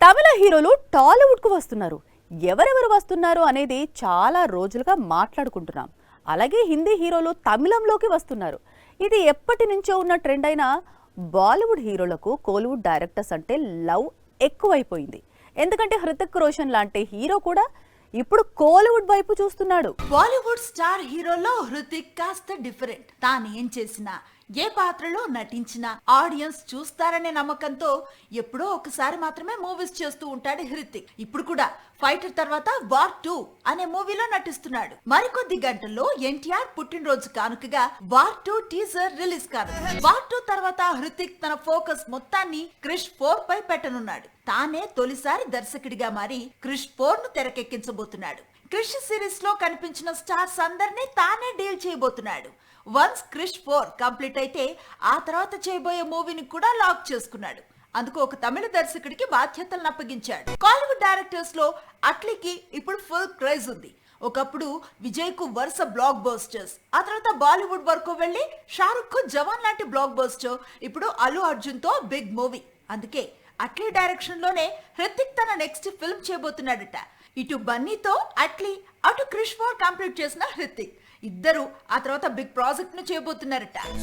తమిళ హీరోలు టాలీవుడ్ కు వస్తున్నారు. ఎవరెవరు వస్తున్నారు అనేది చాలా రోజులుగా మాట్లాడుకుంటున్నాం. అలాగే హిందీ హీరోలు తమిళంలోకి వస్తున్నారు. ఇది ఎప్పటి నుంచో ఉన్న ట్రెండ్ అయినా బాలీవుడ్ హీరోలకు కోలీవుడ్ డైరెక్టర్స్ అంటే లవ్ ఎక్కువైపోయింది. ఎందుకంటే హృతిక్ రోషన్ లాంటి హీరో కూడా ఇప్పుడు కోలీవుడ్ వైపు చూస్తున్నాడు. బాలీవుడ్ స్టార్ హీరోలో హృతిక్ కాస్త డిఫరెంట్. తాను ఏం చేసినా ఏ పాత్రలో నటించినా ఆడియన్స్ చూస్తారనే నమ్మకంతో ఎప్పుడో ఒకసారి మాత్రమే మూవీస్ చేస్తూ ఉంటాడు హృతిక్. ఇప్పుడు కూడా ఫైటర్ తర్వాత వార్ 2 అనే మూవీలో నటిస్తున్నాడు. మరికొద్ది గంటల్లో ఎన్టీఆర్ పుట్టినరోజు కానుకగా వార్ 2 టీజర్ రిలీజ్ కాదు. వార్ 2 తర్వాత హృతిక్ తన ఫోకస్ మొత్తాన్ని క్రిష్ 4 పై పెట్టనున్నాడు. తానే తొలిసారి దర్శకుడిగా మారి క్రిష్ 4 ను తెరకెక్కించబోతున్నాడు. క్రిష్ సిరీస్ లో కనిపించిన స్టార్స్ అందరినీ తానే డీల్ చేయబోతున్నాడు. వన్స్ క్రిష్ 4 కంప్లీట్ అయితే ఆ తర్వాత చేయబోయే మూవీని కూడా లాక్ చేసుకున్నాడు. అందుకు ఒక తమిళ దర్శకుడికి బాధ్యతలను అప్పగించాడు. కాలీవుడ్ డైరెక్టర్స్ లో అట్లీకి ఇప్పుడు ఫుల్ క్రేజ్ ఉంది. ఒకప్పుడు విజయ్ కు వరుస బ్లాక్ బస్టర్స్, ఆ తర్వాత బాలీవుడ్ వరకు వెళ్లి షారుఖ్ కు జవాన్ లాంటి బ్లాక్ బస్టర్, ఇప్పుడు అల్లు అర్జున్ తో బిగ్ మూవీ. అందుకే అట్లీ డైరెక్షన్ లోనే హృతిక్ తన నెక్స్ట్ ఫిల్మ్ చేయబోతున్నాడట. ఇటు బన్నీతో అట్లీ, అటు క్రిష్ 4 కంప్లీట్ చేసిన హృతిక్ ఇద్దరు ఆ తర్వాత బిగ్ ప్రాజెక్ట్ ను చేయబోతున్నారట.